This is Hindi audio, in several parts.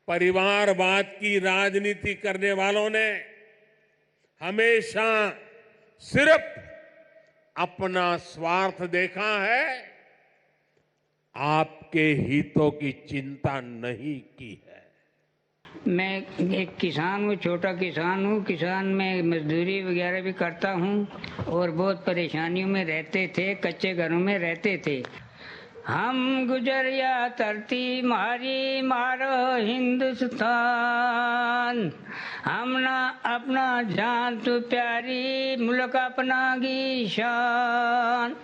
परिवारवाद की राजनीति करने वालों ने हमेशा सिर्फ अपना स्वार्थ देखा है, आपके हितों की चिंता नहीं की है। मैं एक किसान हूँ, छोटा किसान हूँ। किसान में मजदूरी वगैरह भी करता हूँ और बहुत परेशानियों में रहते थे, कच्चे घरों में रहते थे। हम गुजरिया धरती मारी मारो हिंदुस्तान, हम ना अपना जान तो प्यारी मुल्क अपना की शान।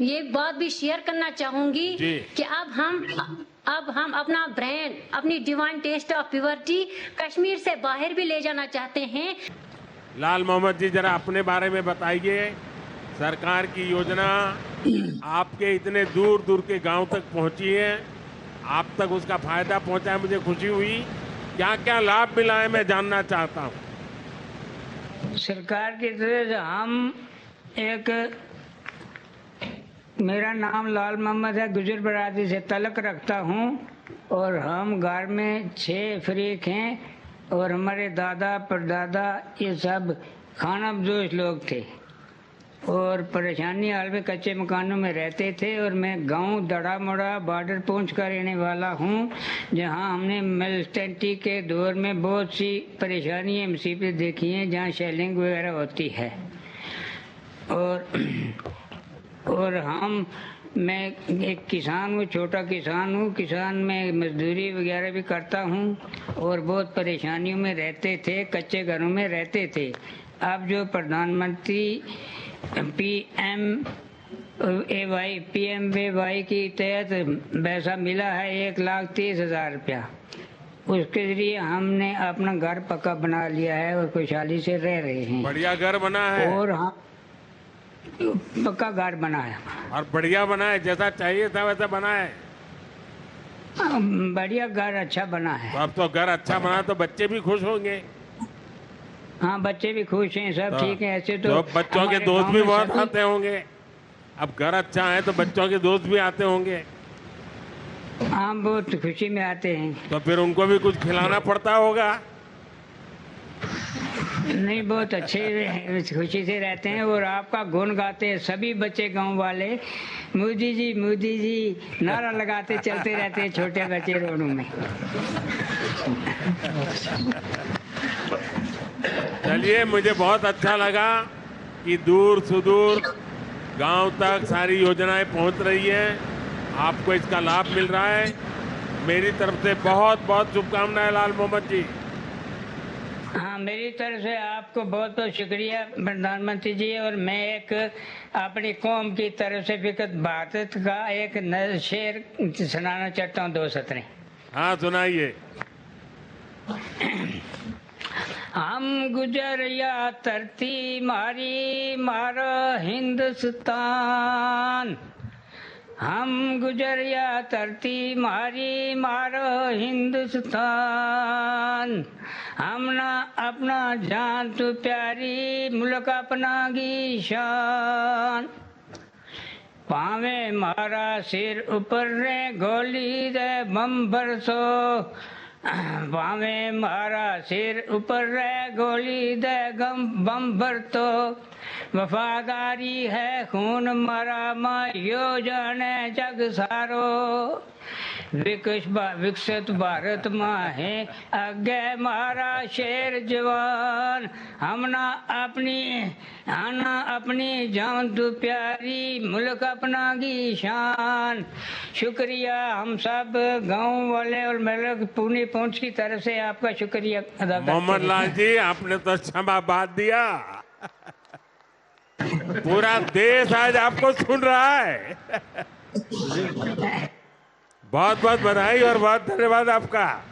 ये बात भी शेयर करना चाहूंगी कि अब हम अपना ब्रांड, अपनी divine taste of purity Kashmir से बाहर भी ले जाना चाहते हैं। लाल मोहम्मद जी, जरा अपने बारे में बताइए। सरकार की योजना आपके इतने दूर दूर के गांव तक पहुंची है, आप तक उसका फायदा पहुंचा है, मुझे खुशी हुई। क्या क्या लाभ मिला है, मैं जानना चाहता हूं। सरकार की तरफ से हम मेरा नाम लाल मोहम्मद है, गुजर बरादरी से तलक रखता हूँ और हम घर में 6 फरीक हैं और हमारे दादा परदादा ये सब खानाबदोश लोग थे और परेशानी हाल में कच्चे मकानों में रहते थे। और मैं गांव दड़ा मोड़ा बॉर्डर पहुँच कर रहने वाला हूँ, जहाँ हमने मिलिटेंटी के दौर में बहुत सी परेशानियाँ मुसीबतें देखी हैं, जहाँ शेलिंग वगैरह होती है। और मैं एक किसान हूँ, छोटा किसान हूँ। किसान में मजदूरी वगैरह भी करता हूँ और बहुत परेशानियों में रहते थे, कच्चे घरों में रहते थे। अब जो प्रधानमंत्री PMAY की तहत पैसा मिला है 1,30,000 रुपया, उसके जरिए हमने अपना घर पक्का बना लिया है और खुशहाली से रह रहे हैं। बढ़िया घर बना है और हाँ, पक्का घर बना है और बढ़िया बना है, जैसा चाहिए था वैसा बना है। बढ़िया घर अच्छा बना है। तो अब तो घर अच्छा बना तो बच्चे भी खुश होंगे। हाँ, बच्चे भी खुश हैं, सब ठीक है। ऐसे तो बच्चों के दोस्त भी बहुत आते होंगे। अब घर अच्छा है तो बच्चों के दोस्त भी आते होंगे। हाँ, बहुत खुशी में आते हैं। तो फिर उनको भी कुछ खिलाना पड़ता होगा। नहीं, बहुत अच्छे खुशी से रहते हैं और आपका गुण गाते हैं सभी बच्चे गांव वाले। मोदी जी नारा लगाते चलते रहते हैं छोटे बच्चे रोडों में। चलिए, मुझे बहुत अच्छा लगा कि दूर सुदूर गांव तक सारी योजनाएं पहुंच रही हैं, आपको इसका लाभ मिल रहा है। मेरी तरफ से बहुत बहुत शुभकामनाएं लाल मोहम्मद जी। हाँ, मेरी तरफ से आपको बहुत बहुत शुक्रिया प्रधानमंत्री जी। और मैं एक अपनी कौम की तरफ से विकसित भारत का एक नया शेर सुनाना चाहता हूँ, 2 सतरें। हाँ, सुनाइए। हम गुजरिया धरती मारी मारो हिंदुस्तान, हम गुजरिया धरती मारी मारो हिंदुस्तान, हम ना अपना जान तो प्यारी मुल्क अपना की शान। पावे मारा सिर ऊपर रे गोली दे बम बरसो, पावे मारा सिर ऊपर रे गोली दे बम बरतो, वफादारी है खून मारा मायो जाने जग सारो, विकसित भारत माँ है आगे मारा शेर जवान, हमना अपनी जान तो प्यारी मुल्क अपना की शान। शुक्रिया हम सब गांव वाले और मेरे पुणे पहुंच की तरफ से आपका शुक्रिया अदा करते हैं। मोहम्मद लाल जी, आपने तो क्षमाबाद दिया। पूरा देश आज आपको सुन रहा है। बहुत बहुत बधाई और बहुत धन्यवाद आपका।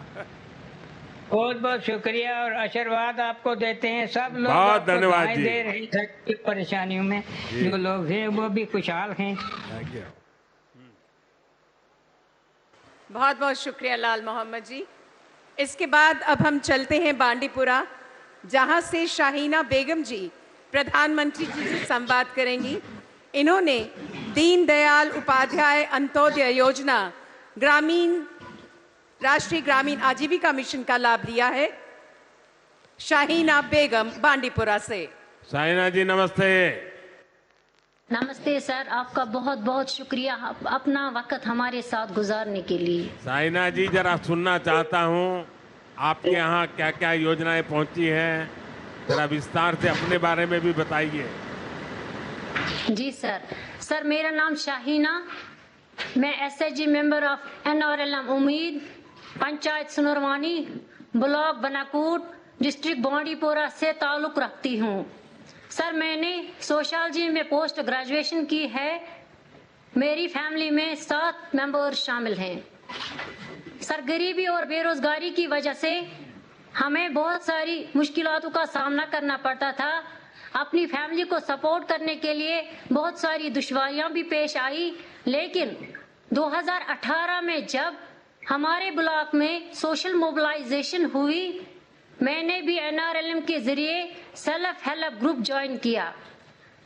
बहुत बहुत शुक्रिया और आशीर्वाद आपको देते हैं सब लोग। बहुत धन्यवाद जी। दे रहे हैं परेशानियों में जो लोग हैं वो भी खुशहाल हैं। बहुत बहुत शुक्रिया लाल मोहम्मद जी। इसके बाद अब हम चलते हैं बांडीपुरा, जहां से शाहीना बेगम जी प्रधानमंत्री जी से संवाद करेंगी। इन्होंने दीनदयाल उपाध्याय अंत्योदय योजना ग्रामीण राष्ट्रीय ग्रामीण आजीविका मिशन का लाभ लिया है। शाहीना बेगम बांडीपुरा से। शाहीना जी नमस्ते। नमस्ते सर, आपका बहुत बहुत शुक्रिया अपना वक्त हमारे साथ गुजारने के लिए। शाहीना जी जरा सुनना चाहता हूँ आपके यहाँ क्या क्या योजनाएं पहुँची हैं, जरा विस्तार से अपने बारे में भी बताइए। जी सर मेरा नाम शाहीना, मैं एसएचजी मेंबर ऑफ एनआरएलएम उम्मीद, पंचायत सुनरवानी, ब्लॉक बनाकूट, डिस्ट्रिक्ट बांडीपुरा से ताल्लुक रखती हूँ। सर मैंने सोशियोलॉजी में पोस्ट ग्रेजुएशन की है। मेरी फैमिली में 7 मेंबर्स शामिल हैं। सर गरीबी और बेरोजगारी की वजह से हमें बहुत सारी मुश्किलातों का सामना करना पड़ता था। अपनी फैमिली को सपोर्ट करने के लिए बहुत सारी दुश्वारियां भी पेश आई, लेकिन 2018 में जब हमारे ब्लॉक में सोशल मोबिलाइजेशन हुई, मैंने भी एनआरएलएम के जरिए सेल्फ हेल्प ग्रुप ज्वाइन किया।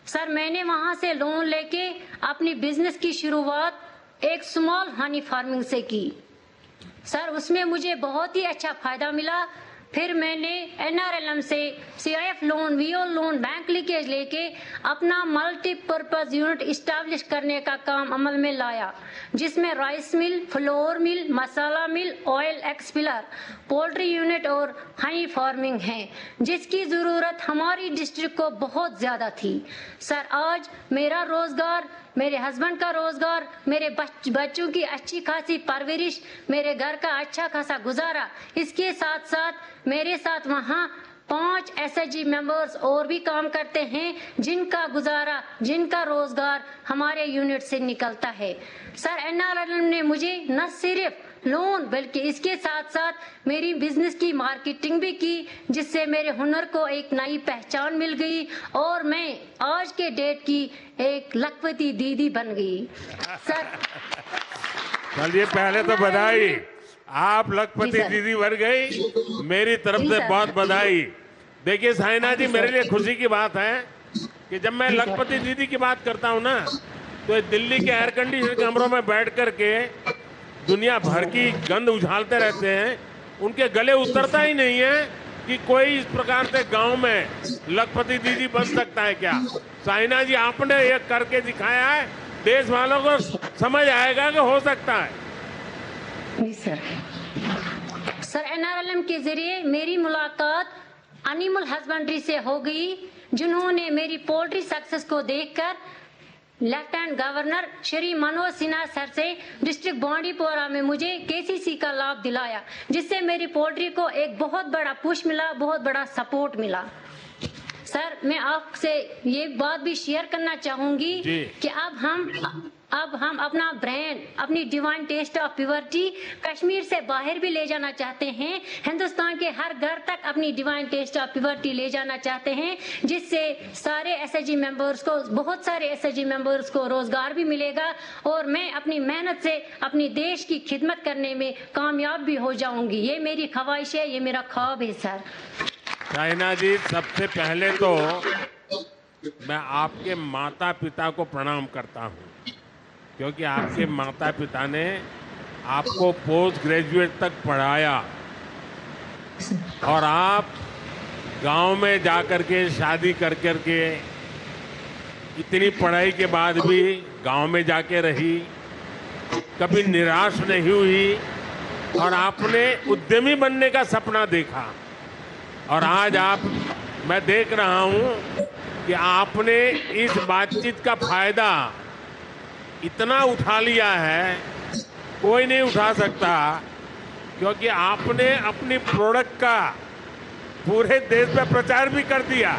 सर मैंने वहां से लोन लेके अपनी बिजनेस की शुरुआत एक स्मॉल हनी फार्मिंग से की। सर उसमें मुझे बहुत ही अच्छा फायदा मिला। फिर मैंने एनआरएलएम से CIF loan, VO loan, bank linkage लेके अपना मल्टीपर्पज यूनिट इस्टेब्लिश करने का काम अमल में लाया, जिसमें राइस मिल, फ्लोर मिल, मसाला मिल, ऑयल एक्सपिलर, पोल्ट्री यूनिट और हनी फार्मिंग है, जिसकी जरूरत हमारी डिस्ट्रिक्ट को बहुत ज्यादा थी। सर आज मेरा रोजगार, मेरे हस्बैंड का रोजगार, मेरे बच्चों की अच्छी खासी परवरिश, मेरे घर का अच्छा खासा गुजारा, इसके साथ साथ मेरे साथ वहाँ 5 एसएचजी मेंबर्स और भी काम करते हैं, जिनका गुजारा, जिनका रोजगार हमारे यूनिट से निकलता है। सर एनआरएलएम ने मुझे न सिर्फ लोन बल्कि इसके साथ साथ मेरी बिजनेस की मार्केटिंग भी की, जिससे मेरे हुनर को एक नई पहचान मिल गई और मैं आज के डेट की एक लखपति दीदी बन गई। सर चलिए पहले तो बधाई, आप लखपति दीदी बन गई, मेरी तरफ से बहुत बधाई। देखिए शाहीना जी, मेरे लिए खुशी की बात है कि जब मैं लखपति दीदी की बात करता हूँ ना, तो दिल्ली के एयर कंडीशन कमरों में बैठ करके दुनिया भर की गंध उछालते रहते हैं, उनके गले उतरता ही नहीं है कि कोई इस प्रकार से गांव में लखपति दीदी बन सकता है क्या। शाहीना जी आपने ये करके दिखाया है, देश वालों को समझ आएगा कि हो सकता है। जी सर एनआरएलएम के जरिए मेरी मुलाकात एनिमल हस्बेंड्री से हो गई, जिन्होंने मेरी पोल्ट्री सक्सेस को देखकर lieutenant governor Shri Manoj Sinha sir से डिस्ट्रिक्ट बांडीपुरा में मुझे केसीसी का लाभ दिलाया, जिससे मेरी पोल्ट्री को एक बहुत बड़ा पुश मिला, बहुत बड़ा सपोर्ट मिला। सर मैं आपसे ये बात भी शेयर करना चाहूंगी कि अब हम अपना ब्रांड, अपनी divine taste of purity Kashmir से बाहर भी ले जाना चाहते हैं, हिंदुस्तान के हर घर तक अपनी डिवाइन टेस्ट ऑफ प्योरिटी ले जाना चाहते हैं, जिससे सारे एसएचजी मेंबर्स को, बहुत सारे एसएचजी मेंबर्स को रोजगार भी मिलेगा और मैं अपनी मेहनत से अपनी देश की खिदमत करने में कामयाब भी हो जाऊंगी। ये मेरी ख्वाहिश है, ये मेरा ख्वाब है। सर शाहीना जी, सबसे पहले तो मैं आपके माता पिता को प्रणाम करता हूँ, क्योंकि आपके माता पिता ने आपको पोस्ट ग्रेजुएट तक पढ़ाया और आप गांव में जाकर के शादी कर के इतनी पढ़ाई के बाद भी गांव में जाके रही, कभी निराश नहीं हुई और आपने उद्यमी बनने का सपना देखा। और आज मैं देख रहा हूं कि आपने इस बातचीत का फायदा इतना उठा लिया है, कोई नहीं उठा सकता, क्योंकि आपने अपनी प्रोडक्ट का पूरे देश में प्रचार भी कर दिया।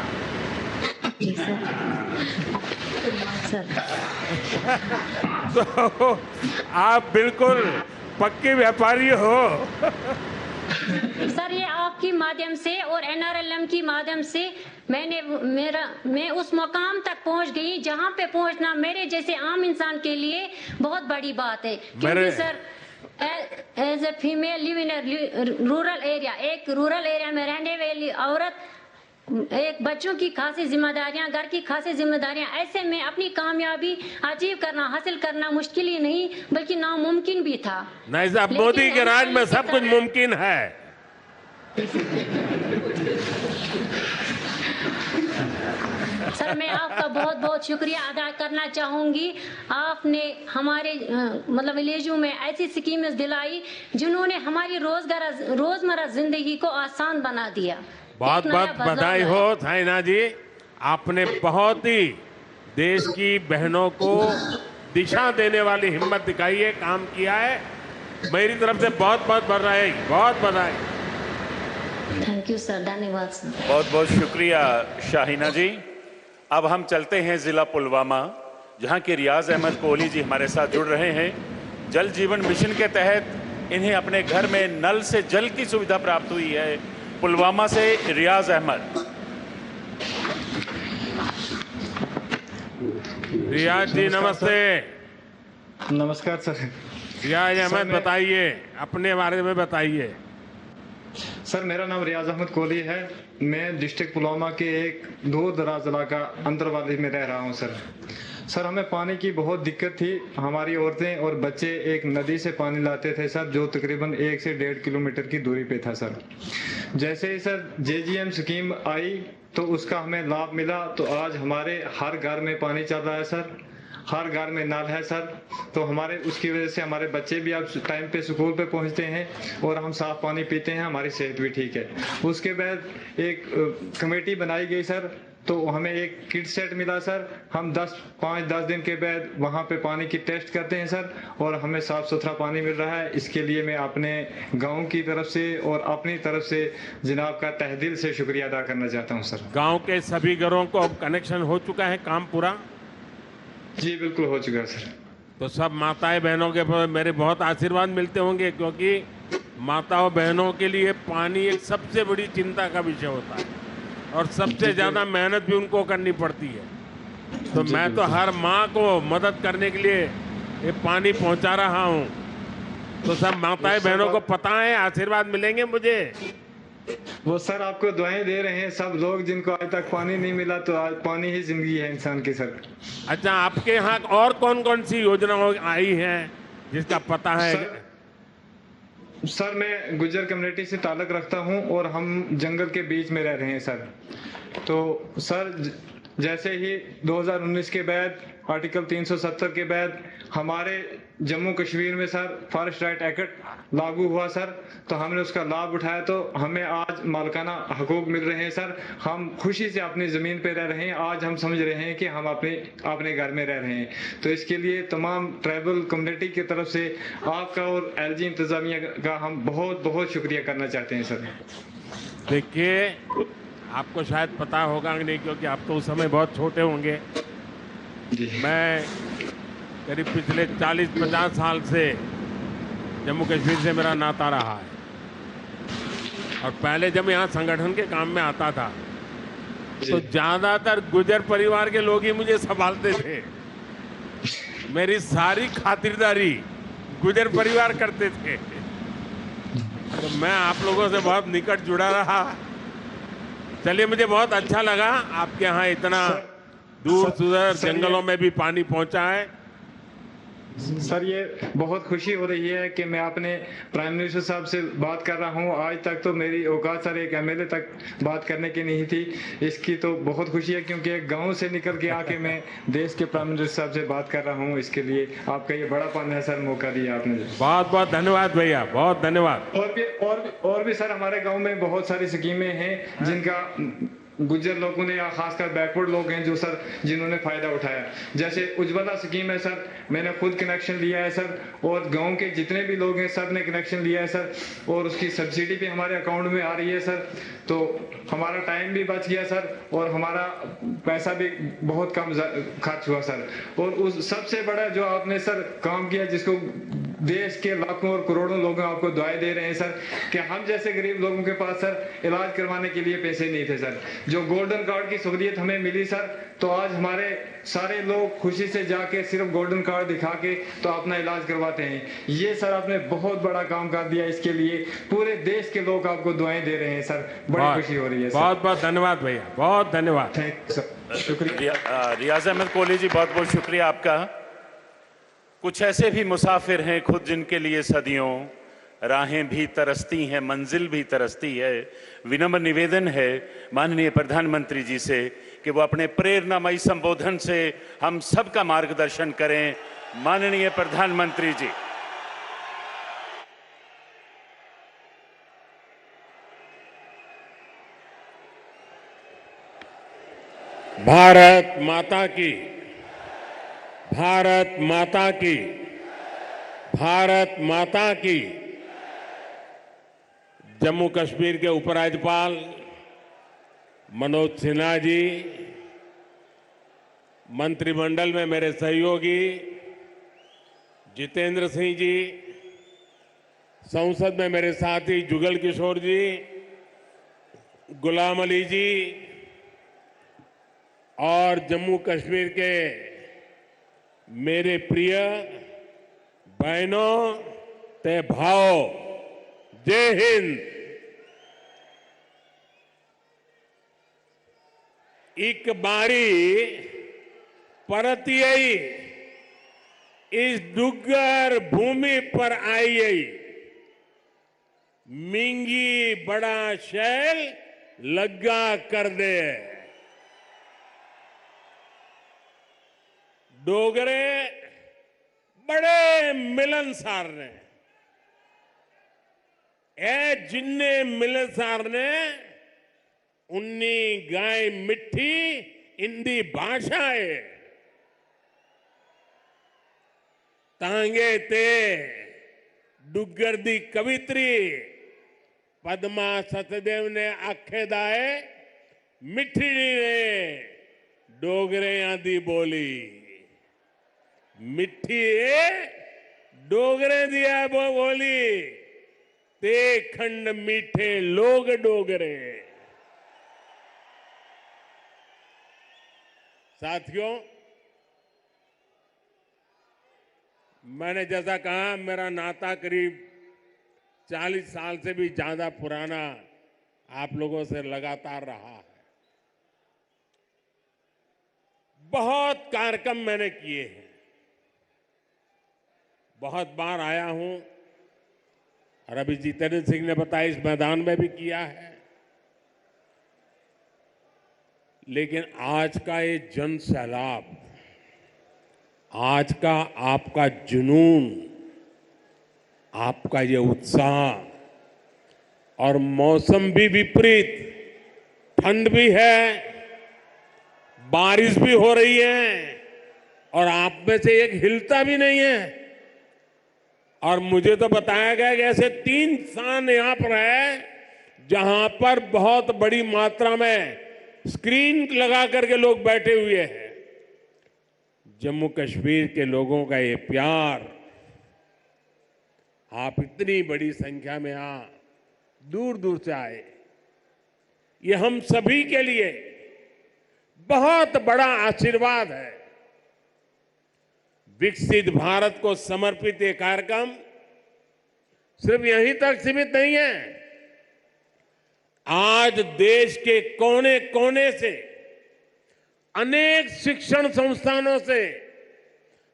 तो आप बिल्कुल पक्के व्यापारी हो। सर ये आपकी माध्यम से और एनआरएलएम की माध्यम से मैं उस मुकाम तक पहुंच गई जहां पे पहुंचना मेरे जैसे आम इंसान के लिए बहुत बड़ी बात है। क्योंकि sir as a female live in rural area, एक रूरल एरिया में रहने वाली औरत एक बच्चों की खासी जिम्मेदारियां, घर की खासी जिम्मेदारियां, ऐसे में अपनी कामयाबी अचीव करना, हासिल करना मुश्किल ही नहीं बल्कि नामुमकिन भी था। नहीं साहब, लेकिन मोदी के राज में NRL सब कुछ मुमकिन है। सर मैं आपका बहुत बहुत शुक्रिया अदा करना चाहूंगी। आपने हमारे मतलब विलेजों में ऐसी स्कीमें दिलाई जिन्होंने हमारी रोजमर्रा जिंदगी को आसान बना दिया। बहुत एक नया बहुत बदलाव बधाई लाया। हो साइना जी, आपने बहुत ही देश की बहनों को दिशा देने वाली हिम्मत दिखाई है, काम किया है। मेरी तरफ से बहुत बहुत बधाई, बहुत बधाई। थैंक यू सर, धन्यवाद सर। बहुत बहुत शुक्रिया शाहीना जी। अब हम चलते हैं जिला पुलवामा, जहां के रियाज अहमद कोहली जी हमारे साथ जुड़ रहे हैं। जल जीवन मिशन के तहत इन्हें अपने घर में नल से जल की सुविधा प्राप्त हुई है। पुलवामा से रियाज अहमद। रियाज जी नमस्ते। नमस्कार सर। रियाज अहमद मैं- बताइए, अपने बारे में बताइए। सर मेरा नाम रियाज अहमद कोहली है। मैं डिस्ट्रिक्ट पुलवामा के एक दूर दराज इलाका अंतरवाली में रह रहा हूं सर। सर हमें पानी की बहुत दिक्कत थी। हमारी औरतें और बच्चे एक नदी से पानी लाते थे सर, जो तकरीबन 1 से 1.5 किलोमीटर की दूरी पे था सर। जैसे ही सर JGM स्कीम आई तो उसका हमें लाभ मिला, तो आज हमारे हर घर में पानी चल रहा है सर, हर घर में नल है सर। तो हमारे उसकी वजह से हमारे बच्चे भी अब टाइम पे स्कूल पे पहुंचते हैं और हम साफ पानी पीते हैं, हमारी सेहत भी ठीक है। उसके बाद एक कमेटी बनाई गई सर, तो हमें एक किट सेट मिला सर। हम 5-10 दिन के बाद वहाँ पे पानी की टेस्ट करते हैं सर, और हमें साफ सुथरा पानी मिल रहा है। इसके लिए मैं अपने गाँव की तरफ से और अपनी तरफ से जनाब का तहे दिल से शुक्रिया अदा करना चाहता हूँ सर। गांव के सभी घरों को अब कनेक्शन हो चुका है, काम पूरा? जी बिल्कुल हो चुका है सर। तो सब माताएं बहनों के मेरे बहुत आशीर्वाद मिलते होंगे, क्योंकि माताओं बहनों के लिए पानी एक सबसे बड़ी चिंता का विषय होता है और सबसे ज़्यादा मेहनत भी उनको करनी पड़ती है। तो मैं तो हर माँ को मदद करने के लिए ये पानी पहुंचा रहा हूँ। तो सब माताएं बहनों को पता है, आशीर्वाद मिलेंगे मुझे। वो सर आपको दुआएं दे रहे हैं सब लोग जिनको आज तक पानी नहीं मिला, तो आज पानी ही जिंदगी है इंसान की सर। अच्छा, आपके यहाँ और कौन कौन सी योजना आई है जिसका पता है? सर मैं गुज्जर कम्युनिटी से ताल्लुक रखता हूं और हम जंगल के बीच में रह रहे हैं सर। तो सर जैसे ही 2019 के बाद आर्टिकल 370 के बाद हमारे जम्मू कश्मीर में सर फॉरेस्ट राइट एक्ट लागू हुआ सर, तो हमने उसका लाभ उठाया, तो हमें आज मालकाना हकूक मिल रहे हैं सर। हम खुशी से अपनी ज़मीन पे रह रहे हैं। आज हम समझ रहे हैं कि हम अपने घर में रह रहे हैं। तो इसके लिए तमाम ट्राइबल कम्युनिटी की तरफ से आपका और LG इंतज़ामिया का हम बहुत बहुत शुक्रिया करना चाहते हैं सर। देखिए, आपको शायद पता होगा नहीं, क्योंकि आप तो उस समय बहुत छोटे होंगे। जी मैं करीब पिछले 40-50 साल से जम्मू कश्मीर से मेरा नाता रहा है, और पहले जब यहाँ संगठन के काम में आता था तो ज़्यादातर गुजर परिवार के लोग ही मुझे संभालते थे। मेरी सारी खातिरदारी गुजर परिवार करते थे। तो मैं आप लोगों से बहुत निकट जुड़ा रहा। चलिए, मुझे बहुत अच्छा लगा आपके यहाँ इतना दूर सुदूर जंगलों में भी पानी पहुंचा है। सर ये बहुत खुशी हो रही है कि मैं अपने प्राइम मिनिस्टर साहब से बात कर रहा हूं। आज तक तो मेरी औकात सर एक MLA तक बात करने की नहीं थी। इसकी तो बहुत खुशी है, क्योंकि एक गांव से निकल के आके मैं देश के प्राइम मिनिस्टर साहब से बात कर रहा हूं। इसके लिए आपका ये बड़ापन है सर, मौका दिया आपने। बहुत बहुत धन्यवाद भैया, बहुत धन्यवाद। और भी सर हमारे गाँव में बहुत सारी स्कीमें हैं जिनका गुज्जर लोगों ने या खासकर बैकवर्ड लोग हैं जो सर जिन्होंने फायदा उठाया। जैसे उज्ज्वला स्कीम है सर, मैंने खुद कनेक्शन लिया है सर, और गांव के जितने भी लोग हैं सब ने कनेक्शन लिया है सर, और उसकी सब्सिडी भी हमारे अकाउंट में आ रही है सर। तो हमारा टाइम भी बच गया सर, और हमारा पैसा भी बहुत कम खर्च हुआ सर। और उस सबसे बड़ा जो आपने सर काम किया, जिसको देश के लाखों और करोड़ों लोग आपको दुआएं दे रहे हैं सर कि हम जैसे गरीब लोगों के पास सर इलाज करवाने के लिए पैसे नहीं थे सर। जो गोल्डन कार्ड की सहूलियत हमें मिली सर, तो आज हमारे सारे लोग खुशी से जाके सिर्फ गोल्डन कार्ड दिखा के तो अपना इलाज करवाते हैं। ये सर आपने बहुत बड़ा काम कर दिया, इसके लिए पूरे देश के लोग आपको दुआएं दे रहे हैं सर। बड़ी खुशी हो रही है सर। बहुत बहुत धन्यवाद भैया, बहुत धन्यवाद। थैंक यू सर, शुक्रिया। रियाज अहमद कोहली जी, बहुत बहुत शुक्रिया आपका। कुछ ऐसे भी मुसाफिर हैं खुद जिनके लिए सदियों राहें भी तरसती हैं, मंजिल भी तरसती है। विनम्र निवेदन है माननीय प्रधानमंत्री जी से कि वो अपने प्रेरणामयी संबोधन से हम सबका मार्गदर्शन करें। माननीय प्रधानमंत्री जी। भारत माता की, भारत माता की, भारत माता की। जम्मू कश्मीर के उपराज्यपाल मनोज सिन्हा जी, मंत्रिमंडल में मेरे सहयोगी जितेंद्र सिंह जी, संसद में मेरे साथी जुगल किशोर जी, गुलाम अली जी और जम्मू कश्मीर के मेरे प्रिय बहनों ते भाओ, जय हिंद। एक बारी परतियई इस डुग्गर भूमि पर आई, मिंगी बड़ा शैल लग्गा कर दे। डोगरे बड़े मिलनसार ने, ए जिन्ने मिलनसार ने उन्नी गाय मिठी इंदी भाषा है। तांगे ते डुग्गर दी कवित्री पद्मा सतदेव ने आखे दाए मिठी ने डोगरियां दी बोली। मिठी डोगरे दिया बोली ते खंड मीठे लोग डोगरे। साथियों, मैंने जैसा कहा मेरा नाता करीब 40 साल से भी ज्यादा पुराना आप लोगों से लगातार रहा है। बहुत कार्यक्रम मैंने किए हैं, बहुत बार आया हूं और अभी जितेंद्र सिंह ने बताया इस मैदान में भी किया है। लेकिन आज का ये जन सैलाब, आज का आपका जुनून, आपका ये उत्साह, और मौसम भी विपरीत, ठंड भी है, बारिश भी हो रही है और आप में से एक हिलता भी नहीं है। और मुझे तो बताया गया कि ऐसे 3 स्थान यहां पर है जहां पर बहुत बड़ी मात्रा में स्क्रीन लगा करके लोग बैठे हुए हैं। जम्मू कश्मीर के लोगों का ये प्यार, आप इतनी बड़ी संख्या में यहां दूर दूर से आए, ये हम सभी के लिए बहुत बड़ा आशीर्वाद है। विकसित भारत को समर्पित ये कार्यक्रम सिर्फ यहीं तक सीमित नहीं है। आज देश के कोने कोने से, अनेक शिक्षण संस्थानों से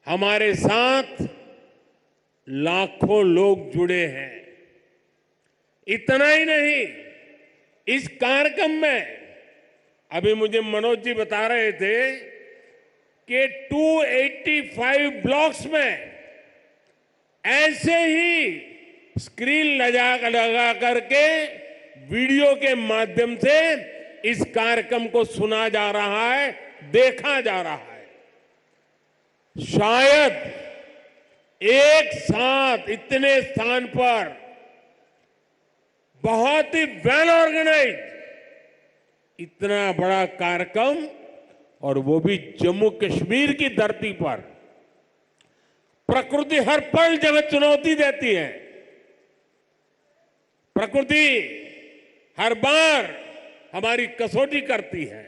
हमारे साथ लाखों लोग जुड़े हैं। इतना ही नहीं, इस कार्यक्रम में अभी मुझे मनोज जी बता रहे थे कि 285 ब्लॉक्स में ऐसे ही स्क्रीन लगा करके वीडियो के माध्यम से इस कार्यक्रम को सुना जा रहा है, देखा जा रहा है। शायद एक साथ इतने स्थान पर बहुत ही वेल ऑर्गेनाइज इतना बड़ा कार्यक्रम, और वो भी जम्मू कश्मीर की धरती पर, प्रकृति हर पल जब चुनौती देती है, प्रकृति हर बार हमारी कसौटी करती है,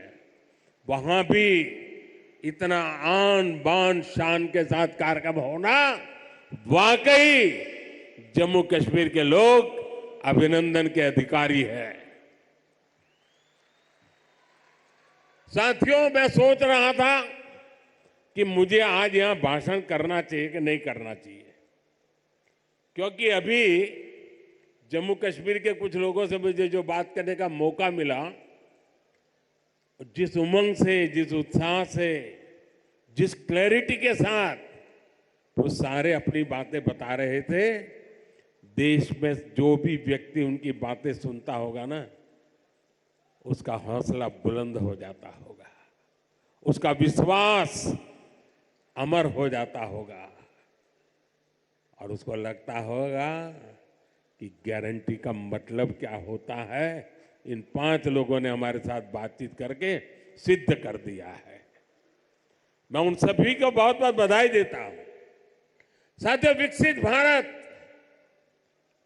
वहां भी इतना आन बान शान के साथ कार्यक्रम होना, वाकई जम्मू कश्मीर के लोग अभिनंदन के अधिकारी हैं। साथियों, मैं सोच रहा था कि मुझे आज यहां भाषण करना चाहिए कि नहीं करना चाहिए, क्योंकि अभी जम्मू कश्मीर के कुछ लोगों से मुझे जो बात करने का मौका मिला, जिस उमंग से, जिस उत्साह से, जिस क्लैरिटी के साथ वो सारे अपनी बातें बता रहे थे, देश में जो भी व्यक्ति उनकी बातें सुनता होगा ना, उसका हौसला बुलंद हो जाता होगा, उसका विश्वास अमर हो जाता होगा और उसको लगता होगा कि गारंटी का मतलब क्या होता है, इन 5 लोगों ने हमारे साथ बातचीत करके सिद्ध कर दिया है। मैं उन सभी को बहुत बहुत बधाई देता हूं। साथियों, विकसित भारत,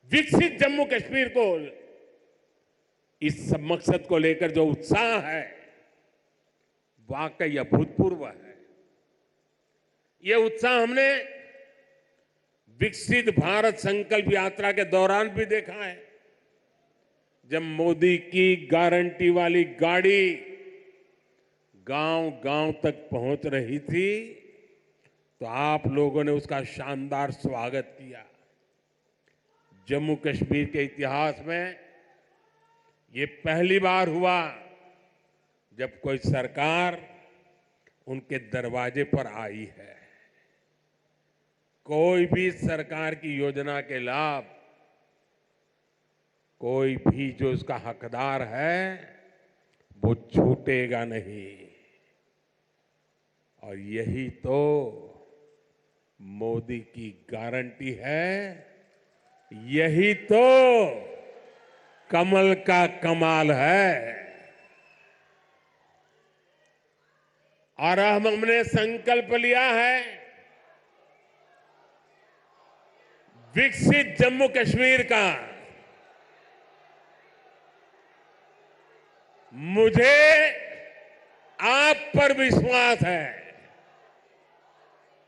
विकसित जम्मू कश्मीर को, इस सब मकसद को लेकर जो उत्साह है, वाकई अभूतपूर्व है। यह उत्साह हमने विकसित भारत संकल्प यात्रा के दौरान भी देखा है। जब मोदी की गारंटी वाली गाड़ी गांव गांव तक पहुंच रही थी, तो आप लोगों ने उसका शानदार स्वागत किया। जम्मू कश्मीर के इतिहास में ये पहली बार हुआ जब कोई सरकार उनके दरवाजे पर आई है। कोई भी सरकार की योजना के लाभ, कोई भी जो उसका हकदार है, वो छूटेगा नहीं। और यही तो मोदी की गारंटी है, यही तो कमल का कमाल है। और हमने संकल्प लिया है, विकसित जम्मू कश्मीर का। मुझे आप पर विश्वास है,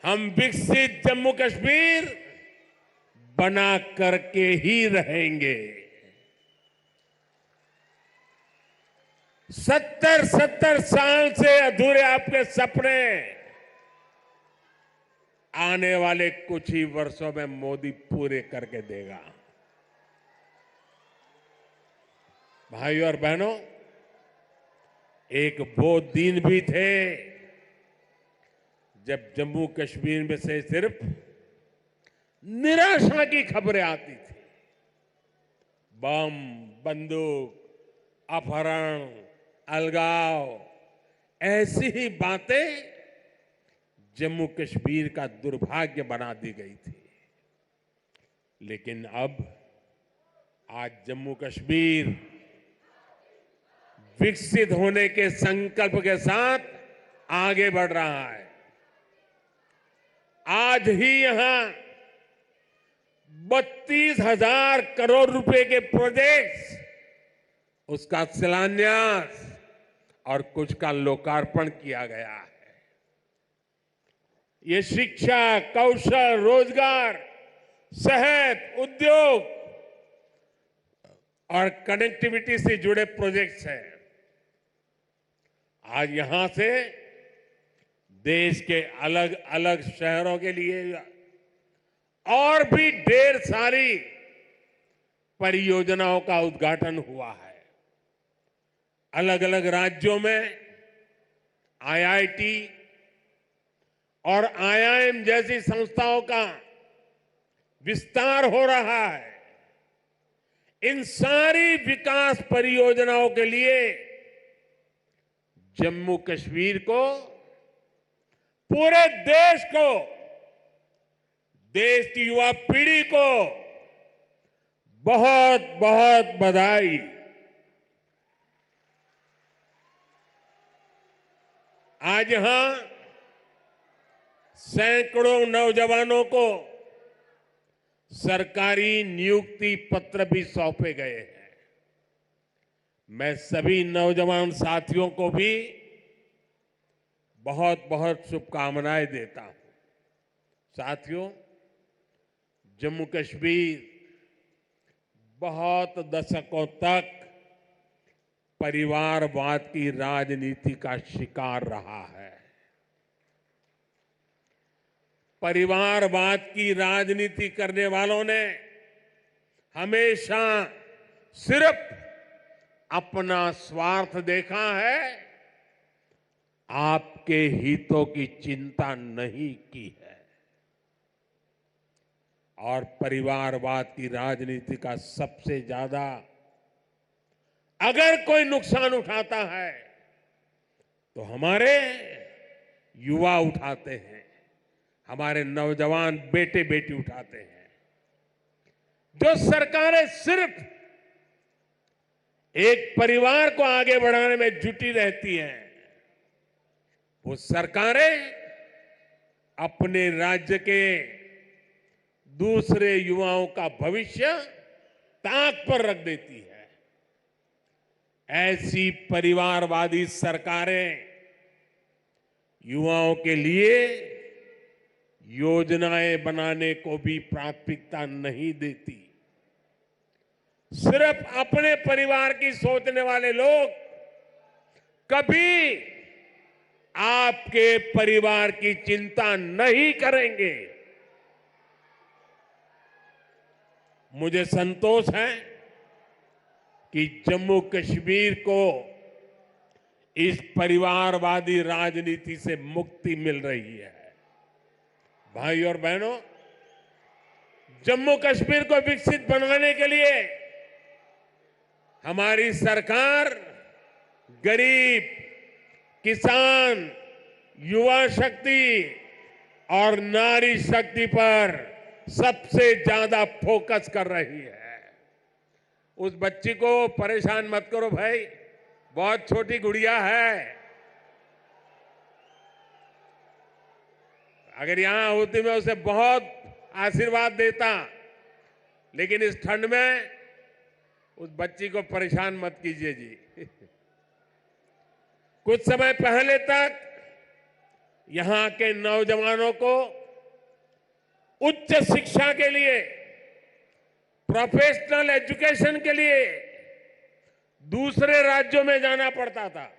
हम विकसित जम्मू कश्मीर बना करके ही रहेंगे। 70 साल से अधूरे आपके सपने आने वाले कुछ ही वर्षों में मोदी पूरे करके देगा। भाइयों और बहनों, एक वो दिन भी थे जब जम्मू कश्मीर में से सिर्फ निराशा की खबरें आती थी। बम, बंदूक, अपहरण, अलगाव, ऐसी ही बातें जम्मू कश्मीर का दुर्भाग्य बना दी गई थी। लेकिन अब आज जम्मू कश्मीर विकसित होने के संकल्प के साथ आगे बढ़ रहा है। आज ही यहां 32,000 करोड़ रुपए के प्रोजेक्ट्स, उसका शिलान्यास और कुछ का लोकार्पण किया गया है। ये शिक्षा, कौशल, रोजगार, सेहत, उद्योग और कनेक्टिविटी से जुड़े प्रोजेक्ट्स हैं। आज यहां से देश के अलग अलग शहरों के लिए और भी ढेर सारी परियोजनाओं का उद्घाटन हुआ है। अलग अलग राज्यों में आईआईटी और आईआईएम जैसी संस्थाओं का विस्तार हो रहा है। इन सारी विकास परियोजनाओं के लिए जम्मू कश्मीर को, पूरे देश को, देश की युवा पीढ़ी को बहुत बहुत बधाई। आज यहां सैकड़ों नौजवानों को सरकारी नियुक्ति पत्र भी सौंपे गए हैं। मैं सभी नौजवान साथियों को भी बहुत बहुत शुभकामनाएं देता हूं। साथियों, जम्मू कश्मीर बहुत दशकों तक परिवारवाद की राजनीति का शिकार रहा है। परिवारवाद की राजनीति करने वालों ने हमेशा सिर्फ अपना स्वार्थ देखा है, आपके हितों की चिंता नहीं की है। और परिवारवाद की राजनीति का सबसे ज्यादा अगर कोई नुकसान उठाता है तो हमारे युवा उठाते हैं, हमारे नौजवान बेटे बेटी उठाते हैं। जो सरकारें सिर्फ एक परिवार को आगे बढ़ाने में जुटी रहती हैं, वो सरकारें अपने राज्य के दूसरे युवाओं का भविष्य ताक पर रख देती है। ऐसी परिवारवादी सरकारें युवाओं के लिए योजनाएं बनाने को भी प्राथमिकता नहीं देती। सिर्फ अपने परिवार की सोचने वाले लोग कभी आपके परिवार की चिंता नहीं करेंगे। मुझे संतोष है कि जम्मू कश्मीर को इस परिवारवादी राजनीति से मुक्ति मिल रही है। भाई और बहनों, जम्मू कश्मीर को विकसित बनाने के लिए हमारी सरकार गरीब, किसान, युवा शक्ति और नारी शक्ति पर सबसे ज्यादा फोकस कर रही है। उस बच्ची को परेशान मत करो भाई, बहुत छोटी गुड़िया है। अगर यहां होती मैं उसे बहुत आशीर्वाद देता, लेकिन इस ठंड में उस बच्ची को परेशान मत कीजिए जी। कुछ समय पहले तक यहां के नौजवानों को उच्च शिक्षा के लिए, प्रोफेशनल एजुकेशन के लिए दूसरे राज्यों में जाना पड़ता था।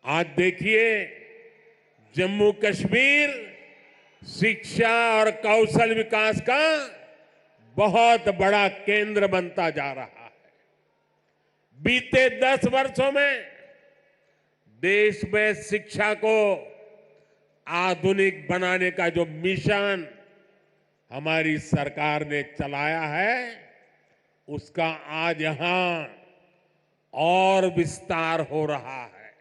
आज देखिए, जम्मू कश्मीर शिक्षा और कौशल विकास का बहुत बड़ा केंद्र बनता जा रहा है। बीते 10 वर्षों में देश में शिक्षा को आधुनिक बनाने का जो मिशन हमारी सरकार ने चलाया है, उसका आज यहां और विस्तार हो रहा है।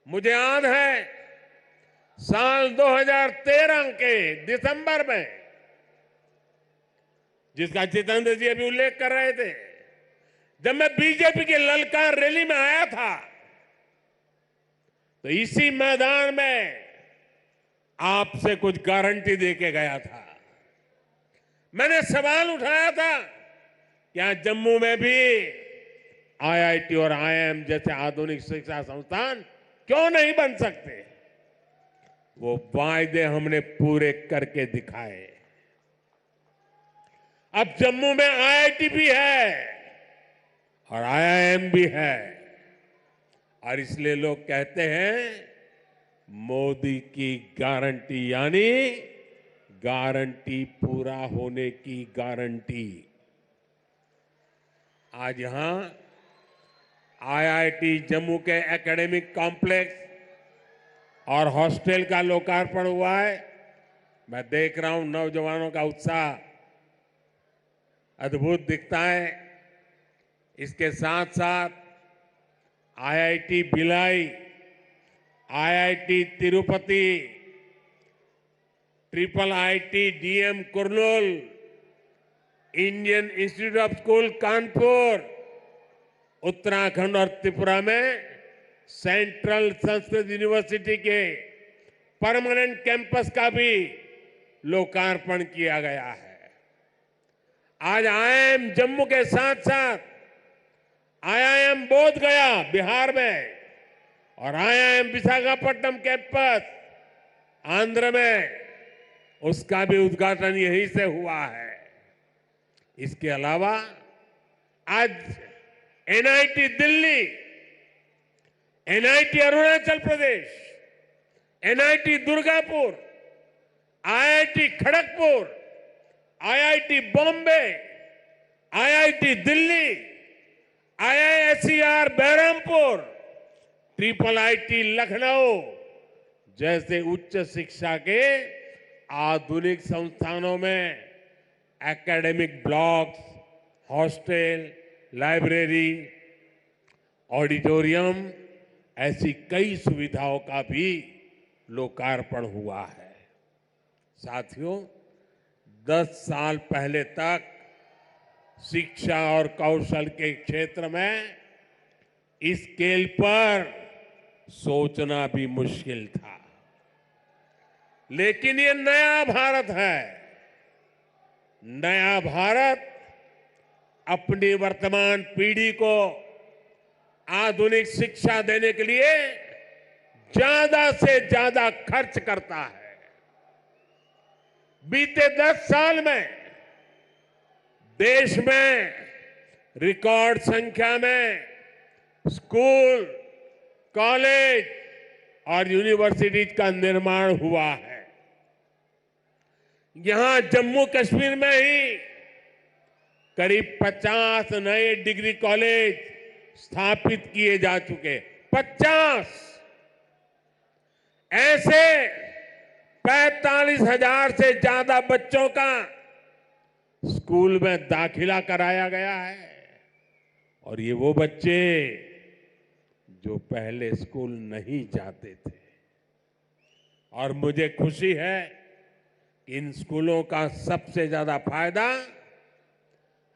मुझे याद है साल 2013 के दिसंबर में, जिसका जितेंद्र जी अभी उल्लेख कर रहे थे, जब मैं बीजेपी की ललकार रैली में आया था, तो इसी मैदान में आपसे कुछ गारंटी देके गया था। मैंने सवाल उठाया था कि यहां जम्मू में भी आईआईटी और आईआईएम जैसे आधुनिक शिक्षा संस्थान क्यों नहीं बन सकते। वो वायदे हमने पूरे करके दिखाए। अब जम्मू में आईआईटी भी है और आईआईएम भी है, और इसलिए लोग कहते हैं मोदी की गारंटी, यानी गारंटी पूरा होने की गारंटी। आज यहां आईआईटी जम्मू के एकेडमिक कॉम्प्लेक्स और हॉस्टल का लोकार्पण हुआ है। मैं देख रहा हूं नौजवानों का उत्साह अद्भुत दिखता है। इसके साथ साथ IIT Bhilai, IIT Tirupati, triple IT DM Kurnool, Indian institute of school Kanpur, Uttarakhand और त्रिपुरा में सेंट्रल संस्कृत यूनिवर्सिटी के परमानेंट कैंपस का भी लोकार्पण किया गया है। आज आईआईएम जम्मू के साथ साथ आईआईएम बोध गया बिहार में और आईआईएम विशाखापट्टनम कैंपस आंध्र में, उसका भी उद्घाटन यहीं से हुआ है। इसके अलावा आज NIT Delhi, NIT Arunachal Pradesh, NIT Durgapur, IIT Kharagpur, IIT Bombay, IIT Delhi, IISER Berhampur, triple IT Lucknow जैसे उच्च शिक्षा के आधुनिक संस्थानों में academic blocks, hostel, library, auditorium, ऐसी कई सुविधाओं का भी लोकार्पण हुआ है। साथियों, 10 साल पहले तक शिक्षा और कौशल के क्षेत्र में इस स्केल पर सोचना भी मुश्किल था, लेकिन ये नया भारत है। नया भारत अपनी वर्तमान पीढ़ी को आधुनिक शिक्षा देने के लिए ज्यादा से ज्यादा खर्च करता है। बीते 10 साल में देश में रिकॉर्ड संख्या में स्कूल, कॉलेज और यूनिवर्सिटीज का निर्माण हुआ है। यहां जम्मू कश्मीर में ही करीब 50 नए डिग्री कॉलेज स्थापित किए जा चुके। 50 ऐसे 45,000 से ज्यादा बच्चों का स्कूल में दाखिला कराया गया है। और ये वो बच्चे जो पहले स्कूल नहीं जाते थे। और मुझे खुशी है कि इन स्कूलों का सबसे ज्यादा फायदा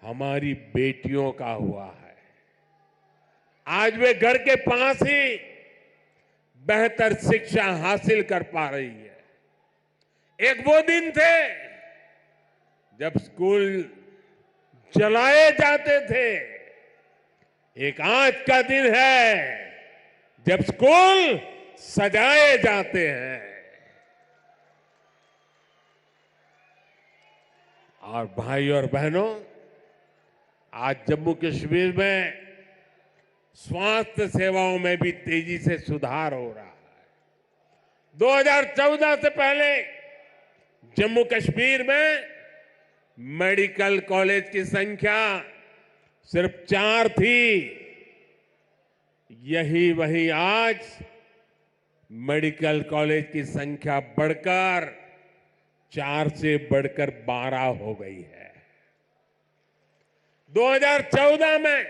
हमारी बेटियों का हुआ है। आज वे घर के पास ही बेहतर शिक्षा हासिल कर पा रही है। एक वो दिन थे जब स्कूल जलाए जाते थे, एक आज का दिन है जब स्कूल सजाए जाते हैं। और भाई और बहनों, आज जम्मू कश्मीर में स्वास्थ्य सेवाओं में भी तेजी से सुधार हो रहा है। 2014 से पहले जम्मू कश्मीर में मेडिकल कॉलेज की संख्या सिर्फ 4 थी। यही वही आज मेडिकल कॉलेज की संख्या बढ़कर 4 से बढ़कर 12 हो गई है। 2014 में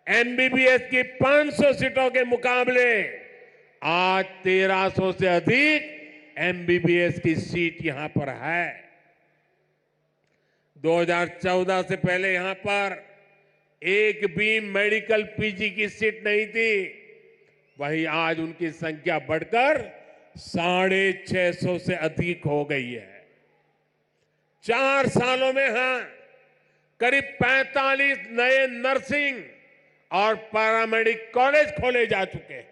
एमबीबीएस की 500 सीटों के मुकाबले आज 1300 से अधिक एमबीबीएस की सीट यहां पर है। 2014 से पहले यहां पर एक भी मेडिकल पीजी की सीट नहीं थी। वहीं आज उनकी संख्या बढ़कर 650 से अधिक हो गई है। 4 सालों में यहां करीब 45 नए नर्सिंग और पैरामेडिक कॉलेज खोले जा चुके हैं।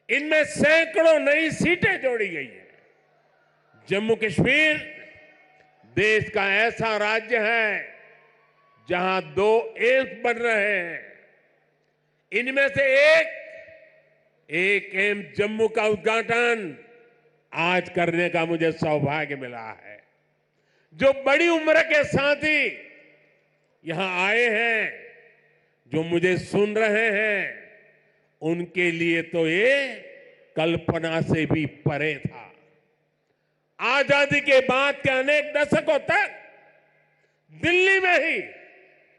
इनमें सैकड़ों नई सीटें जोड़ी गई हैं। जम्मू कश्मीर देश का ऐसा राज्य है जहां 2 एम्स बन रहे हैं। इनमें से एक एम्स जम्मू का उद्घाटन आज करने का मुझे सौभाग्य मिला है। जो बड़ी उम्र के साथी यहां आए हैं, जो मुझे सुन रहे हैं, उनके लिए तो ये कल्पना से भी परे था। आजादी के बाद के अनेक दशकों तक दिल्ली में ही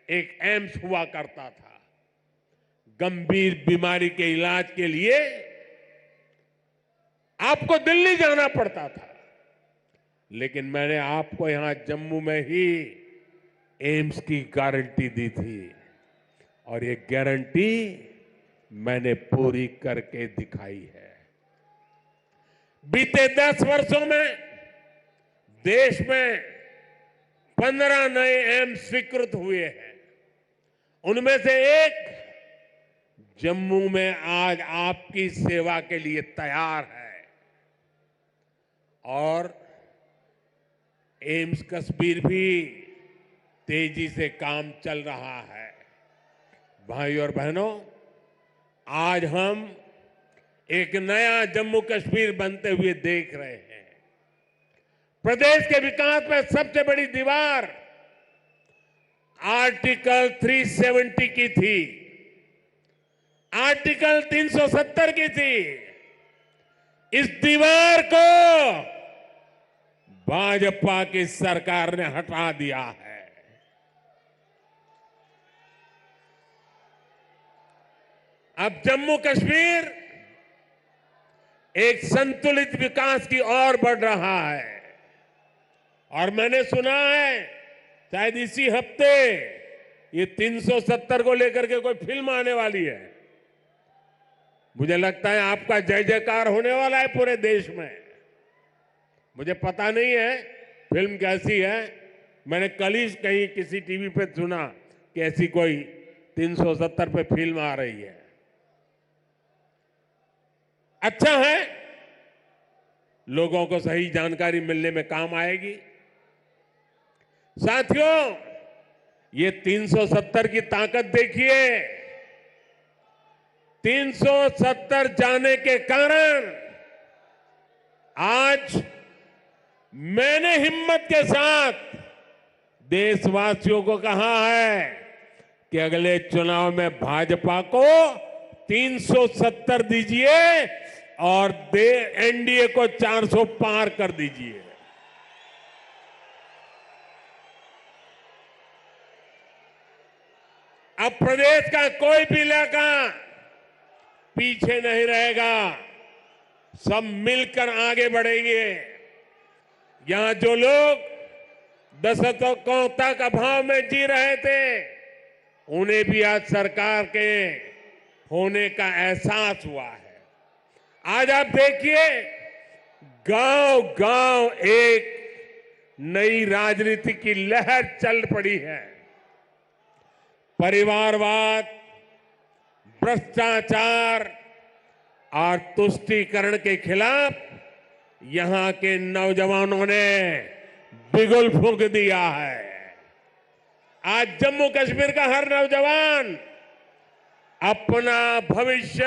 एक एम्स हुआ करता था। गंभीर बीमारी के इलाज के लिए आपको दिल्ली जाना पड़ता था, लेकिन मैंने आपको यहां जम्मू में ही एम्स की गारंटी दी थी और ये गारंटी मैंने पूरी करके दिखाई है। बीते 10 वर्षों में देश में 15 नए एम्स स्वीकृत हुए हैं। उनमें से एक जम्मू में आज आपकी सेवा के लिए तैयार है और एम्स कश्मीर भी तेजी से काम चल रहा है। भाई और बहनों, आज हम एक नया जम्मू कश्मीर बनते हुए देख रहे हैं। प्रदेश के विकास में सबसे बड़ी दीवार आर्टिकल 370 की थी, आर्टिकल 370 की थी। इस दीवार को भाजपा की सरकार ने हटा दिया है। अब जम्मू कश्मीर एक संतुलित विकास की ओर बढ़ रहा है और मैंने सुना है शायद इसी हफ्ते ये 370 को लेकर के कोई फिल्म आने वाली है। मुझे लगता है आपका जय जयकार होने वाला है पूरे देश में। मुझे पता नहीं है फिल्म कैसी है, मैंने कल ही कहीं किसी टीवी पे सुना कि ऐसी कोई 370 पे फिल्म आ रही है। अच्छा है, लोगों को सही जानकारी मिलने में काम आएगी। साथियों, ये 370 की ताकत देखिए। 370 जाने के कारण आज मैंने हिम्मत के साथ देशवासियों को कहा है कि अगले चुनाव में भाजपा को 370 दीजिए और एनडीए को 400 पार कर दीजिए। अब प्रदेश का कोई भी इलाका पीछे नहीं रहेगा, सब मिलकर आगे बढ़ेंगे। यहां जो लोग दशकों तक अभाव में जी रहे थे, उन्हें भी आज सरकार के होने का एहसास हुआ है। आज आप देखिए, गांव गांव एक नई राजनीति की लहर चल पड़ी है। परिवारवाद, भ्रष्टाचार और तुष्टीकरण के खिलाफ यहां के नौजवानों ने बिगुल फूंक दिया है। आज जम्मू कश्मीर का हर नौजवान अपना भविष्य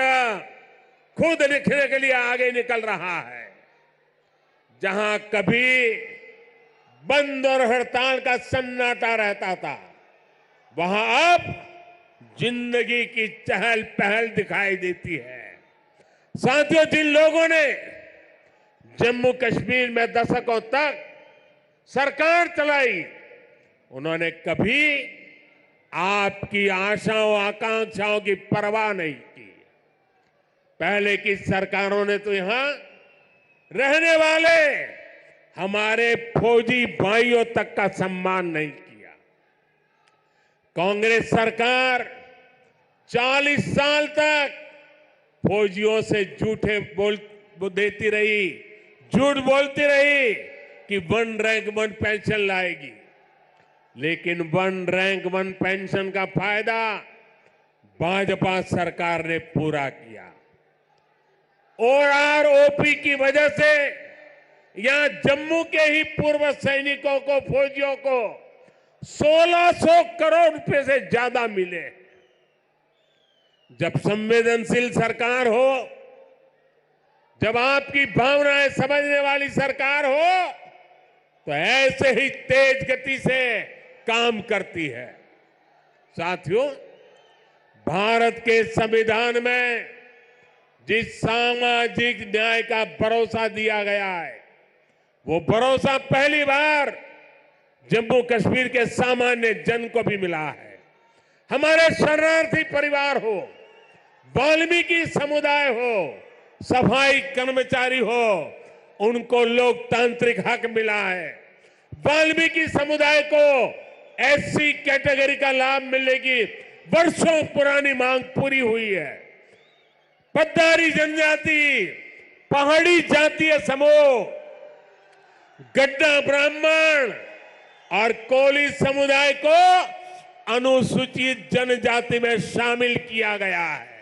खुद लिखने के लिए आगे निकल रहा है। जहां कभी बंद और हड़ताल का सन्नाटा रहता था, वहां अब जिंदगी की चहल पहल दिखाई देती है। साथियों, जिन लोगों ने जम्मू कश्मीर में दशकों तक सरकार चलाई, उन्होंने कभी आपकी आशाओं आकांक्षाओं की परवाह नहीं की। पहले की सरकारों ने तो यहां रहने वाले हमारे फौजी भाइयों तक का सम्मान नहीं किया। कांग्रेस सरकार 40 साल तक फौजियों से झूठे देती रही, झूठ बोलती रही कि 1 रैंक 1 पेंशन लाएगी, लेकिन 1 रैंक 1 पेंशन का फायदा भाजपा सरकार ने पूरा किया। ओपी की वजह से यहां जम्मू के ही पूर्व सैनिकों को, फौजियों को 1600 करोड़ रुपए से ज्यादा मिले। जब संवेदनशील सरकार हो, जब आपकी भावनाएं समझने वाली सरकार हो, तो ऐसे ही तेज गति से काम करती है। साथियों, भारत के संविधान में जिस सामाजिक न्याय का भरोसा दिया गया है, वो भरोसा पहली बार जम्मू कश्मीर के सामान्य जन को भी मिला है। हमारे शरणार्थी परिवार हो, वाल्मीकि समुदाय हो, सफाई कर्मचारी हो, उनको लोकतांत्रिक हक मिला है। वाल्मीकि समुदाय को एससी कैटेगरी का लाभ मिलने की वर्षों पुरानी मांग पूरी हुई है। पद्दारी जनजाति पहाड़ी जातीय समूह, गड्ढा ब्राह्मण और कोली समुदाय को अनुसूचित जनजाति में शामिल किया गया है।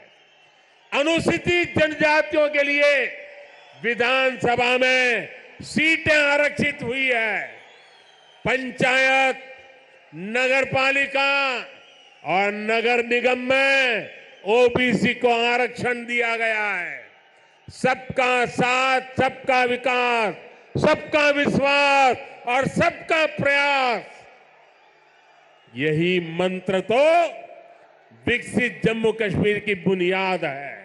अनुसूचित जनजातियों के लिए विधानसभा में सीटें आरक्षित हुई है। पंचायत, नगरपालिका और नगर निगम में ओबीसी को आरक्षण दिया गया है। सबका साथ, सबका विकास, सबका विश्वास और सबका प्रयास, यही मंत्र तो विकसित जम्मू कश्मीर की बुनियाद है।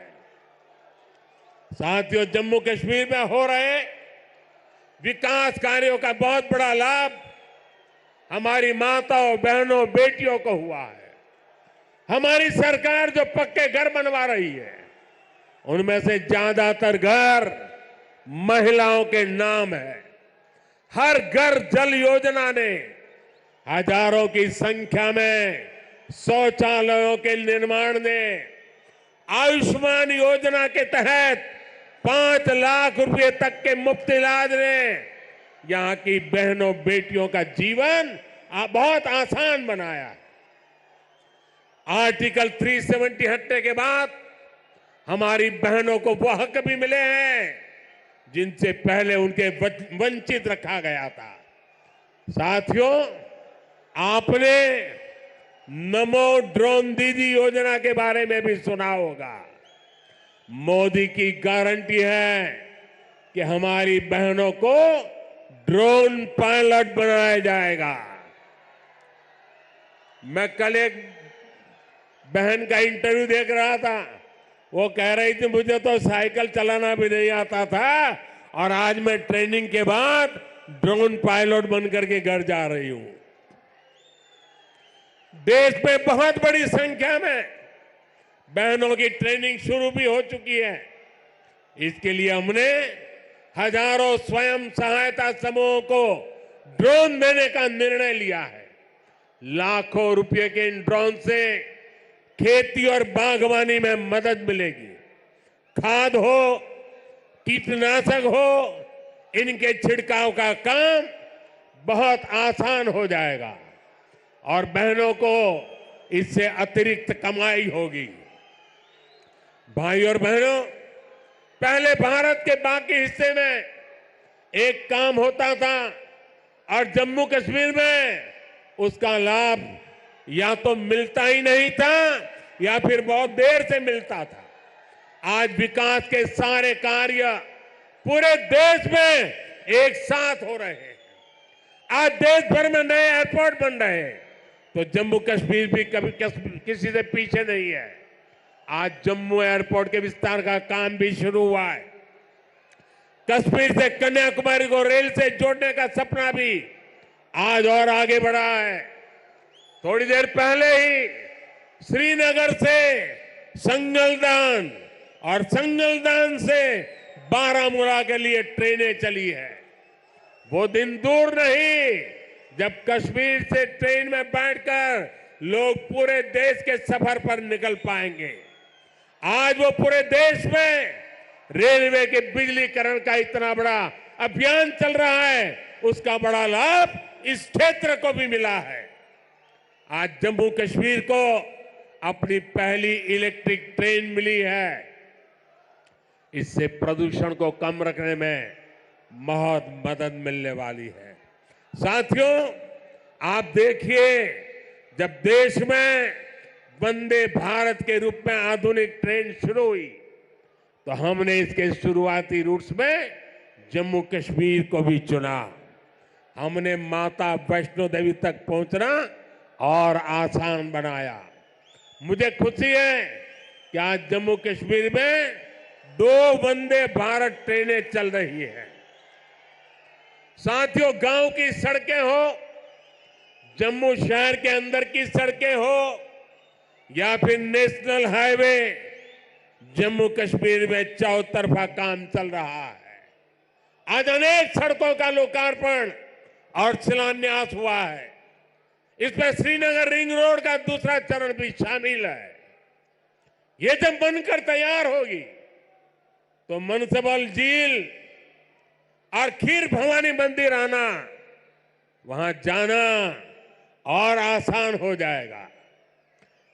साथियों, जम्मू कश्मीर में हो रहे विकास कार्यों का बहुत बड़ा लाभ हमारी माताओं, बहनों, बेटियों को हुआ है। हमारी सरकार जो पक्के घर बनवा रही है, उनमें से ज्यादातर घर महिलाओं के नाम है। हर घर जल योजना ने हजारों की संख्या में शौचालयों के निर्माण ने, आयुष्मान योजना के तहत 5 लाख रुपए तक के मुफ्त इलाज ने यहां की बहनों, बेटियों का जीवन बहुत आसान बनाया। आर्टिकल 370 हटने के बाद हमारी बहनों को वो हक भी मिले हैं जिनसे पहले उनके वंचित रखा गया था। साथियों, आपने नमो ड्रोन दीदी योजना के बारे में भी सुना होगा। मोदी की गारंटी है कि हमारी बहनों को ड्रोन पायलट बनाया जाएगा। मैं कल एक बहन का इंटरव्यू देख रहा था, वो कह रही थी मुझे तो साइकिल चलाना भी नहीं आता था और आज मैं ट्रेनिंग के बाद ड्रोन पायलट बनकर के घर जा रही हूं। देश में बहुत बड़ी संख्या में बहनों की ट्रेनिंग शुरू भी हो चुकी है। इसके लिए हमने हजारों स्वयं सहायता समूहों को ड्रोन देने का निर्णय लिया है। लाखों रुपए के इन ड्रोन से खेती और बागवानी में मदद मिलेगी। खाद हो, कीटनाशक हो, इनके छिड़काव का काम बहुत आसान हो जाएगा और बहनों को इससे अतिरिक्त कमाई होगी। भाई और बहनों, पहले भारत के बाकी हिस्से में एक काम होता था और जम्मू कश्मीर में उसका लाभ या तो मिलता ही नहीं था या फिर बहुत देर से मिलता था। आज विकास के सारे कार्य पूरे देश में एक साथ हो रहे हैं। आज देश भर में नए एयरपोर्ट बन रहे हैं, तो जम्मू कश्मीर भी कभी किसी से पीछे नहीं है। आज जम्मू एयरपोर्ट के विस्तार का काम भी शुरू हुआ है। कश्मीर से कन्याकुमारी को रेल से जोड़ने का सपना भी आज और आगे बढ़ा है। थोड़ी देर पहले ही श्रीनगर से संगलदान और संगलदान से बारामूला के लिए ट्रेनें चली है। वो दिन दूर नहीं जब कश्मीर से ट्रेन में बैठकर लोग पूरे देश के सफर पर निकल पाएंगे। आज वो पूरे देश में रेलवे के बिजलीकरण का इतना बड़ा अभियान चल रहा है, उसका बड़ा लाभ इस क्षेत्र को भी मिला है। आज जम्मू कश्मीर को अपनी पहली इलेक्ट्रिक ट्रेन मिली है। इससे प्रदूषण को कम रखने में बहुत मदद मिलने वाली है। साथियों, आप देखिए, जब देश में वंदे भारत के रूप में आधुनिक ट्रेन शुरू हुई तो हमने इसके शुरुआती रूट्स में जम्मू कश्मीर को भी चुना। हमने माता वैष्णो देवी तक पहुंचना और आसान बनाया। मुझे खुशी है कि आज जम्मू कश्मीर में 2 वंदे भारत ट्रेनें चल रही हैं। साथियों, गांव की सड़कें हो, जम्मू शहर के अंदर की सड़कें हो या फिर नेशनल हाईवे, जम्मू कश्मीर में चौतरफा काम चल रहा है। आज अनेक सड़कों का लोकार्पण और शिलान्यास हुआ है। इसमें श्रीनगर रिंग रोड का दूसरा चरण भी शामिल है। ये जब बनकर तैयार होगी तो मनसबल झील और खीर भवानी मंदिर आना, वहां जाना और आसान हो जाएगा।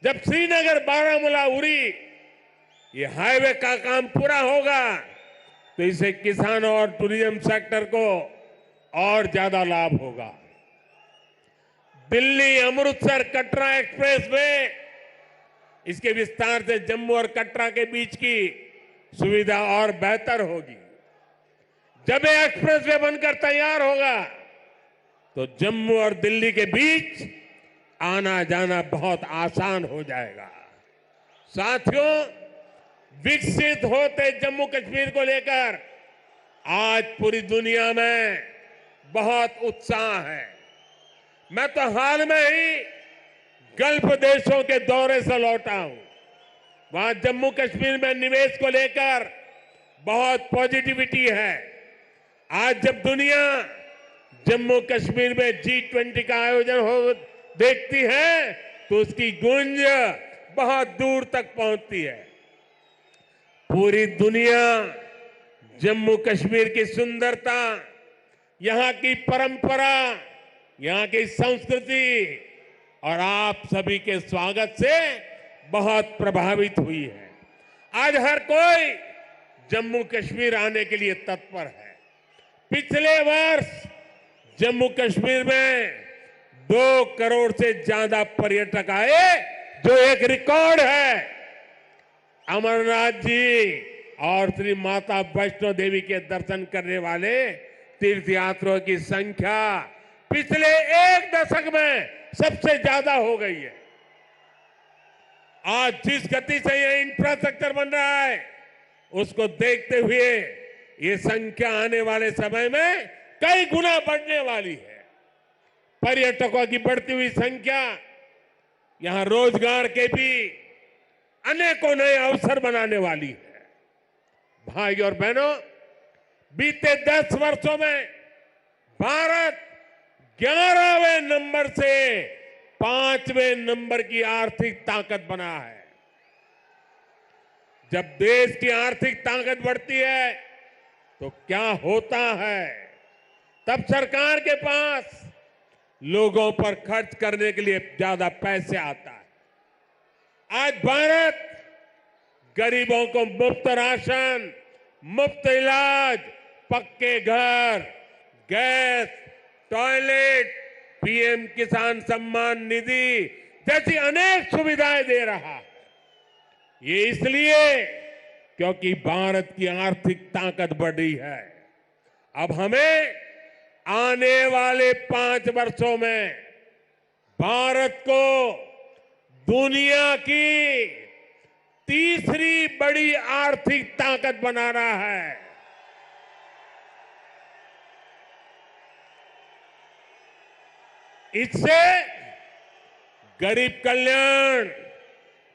जब श्रीनगर बारामूला उरी ये हाईवे का काम पूरा होगा तो इससे किसानों और टूरिज्म सेक्टर को और ज्यादा लाभ होगा। दिल्ली अमृतसर कटरा एक्सप्रेस वे, इसके विस्तार से जम्मू और कटरा के बीच की सुविधा और बेहतर होगी। जब ये एक्सप्रेस वे बनकर तैयार होगा तो जम्मू और दिल्ली के बीच आना जाना बहुत आसान हो जाएगा। साथियों, विकसित होते जम्मू कश्मीर को लेकर आज पूरी दुनिया में बहुत उत्साह है। मैं तो हाल में ही गल्फ देशों के दौरे से लौटा हूं। वहां जम्मू कश्मीर में निवेश को लेकर बहुत पॉजिटिविटी है। आज जब दुनिया जम्मू कश्मीर में G20 का आयोजन हो देखती है तो उसकी गूंज बहुत दूर तक पहुंचती है। पूरी दुनिया जम्मू कश्मीर की सुंदरता, यहां की परंपरा, यहां की संस्कृति और आप सभी के स्वागत से बहुत प्रभावित हुई है। आज हर कोई जम्मू कश्मीर आने के लिए तत्पर है। पिछले वर्ष जम्मू कश्मीर में 2 करोड़ से ज्यादा पर्यटक आए, जो एक रिकॉर्ड है। अमरनाथ जी और श्री माता वैष्णो देवी के दर्शन करने वाले तीर्थयात्रियों की संख्या पिछले 1 दशक में सबसे ज्यादा हो गई है। आज जिस गति से यह इंफ्रास्ट्रक्चर बन रहा है, उसको देखते हुए ये संख्या आने वाले समय में कई गुना बढ़ने वाली है। पर्यटकों की बढ़ती हुई संख्या यहां रोजगार के भी अनेकों नए अवसर बनाने वाली है। भाई और बहनों, बीते 10 वर्षों में भारत 11वें नंबर से 5वें नंबर की आर्थिक ताकत बना है। जब देश की आर्थिक ताकत बढ़ती है तो क्या होता है, तब सरकार के पास लोगों पर खर्च करने के लिए ज्यादा पैसे आता है। आज भारत गरीबों को मुफ्त राशन, मुफ्त इलाज, पक्के घर, गैस, टॉयलेट, पीएम किसान सम्मान निधि जैसी अनेक सुविधाएं दे रहा है। ये इसलिए क्योंकि भारत की आर्थिक ताकत बढ़ी है। अब हमें आने वाले 5 वर्षों में भारत को दुनिया की तीसरी बड़ी आर्थिक ताकत बनाना है। इससे गरीब कल्याण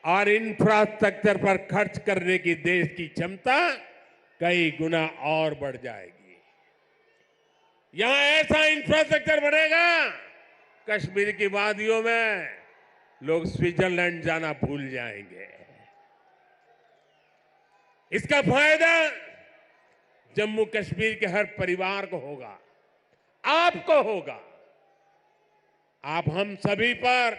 और इंफ्रास्ट्रक्चर पर खर्च करने की देश की क्षमता कई गुना और बढ़ जाएगी। यहां ऐसा इंफ्रास्ट्रक्चर बनेगा, कश्मीर की वादियों में लोग स्विट्जरलैंड जाना भूल जाएंगे। इसका फायदा जम्मू कश्मीर के हर परिवार को होगा, आपको होगा। आप हम सभी पर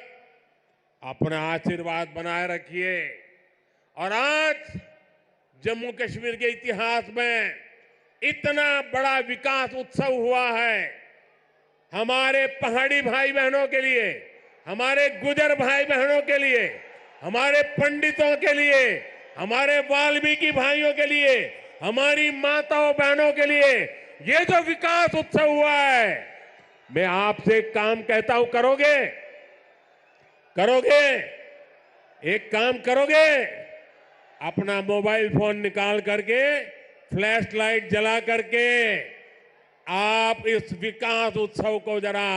अपना आशीर्वाद बनाए रखिए। और आज जम्मू कश्मीर के इतिहास में इतना बड़ा विकास उत्सव हुआ है। हमारे पहाड़ी भाई बहनों के लिए, हमारे गुजर भाई बहनों के लिए, हमारे पंडितों के लिए, हमारे वाल्मीकि भाइयों के लिए, हमारी माताओं बहनों के लिए ये जो विकास उत्सव हुआ है, मैं आपसे काम कहता हूं, करोगे? करोगे? एक काम करोगे? अपना मोबाइल फोन निकाल करके, फ्लैश लाइट जला करके आप इस विकास उत्सव को जरा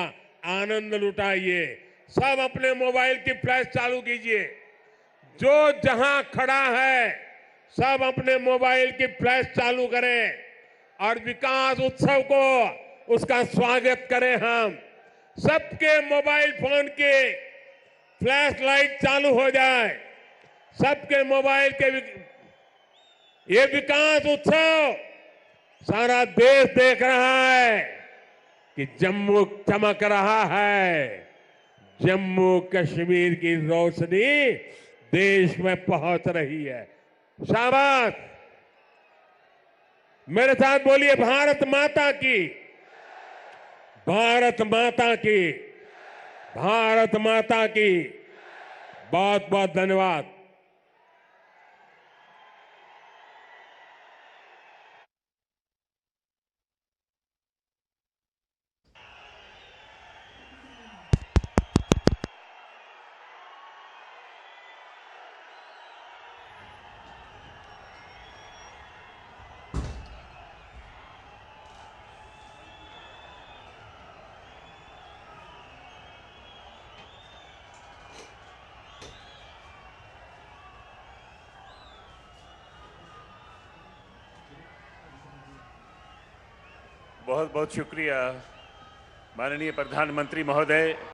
आनंद लुटाइए। सब अपने मोबाइल की फ्लैश चालू कीजिए। जो जहां खड़ा है सब अपने मोबाइल की फ्लैश चालू करें और विकास उत्सव को उसका स्वागत करें। हम सबके मोबाइल फोन के फ्लैश लाइट चालू हो जाए, सबके मोबाइल के ये विकास उत्सव सारा देश देख रहा है कि जम्मू चमक रहा है। जम्मू कश्मीर की रोशनी देश में पहुंच रही है। शाबाश, मेरे साथ बोलिए भारत माता की, भारत माता की, भारत माता की। बहुत बहुत धन्यवाद। बहुत बहुत शुक्रिया माननीय प्रधानमंत्री महोदय।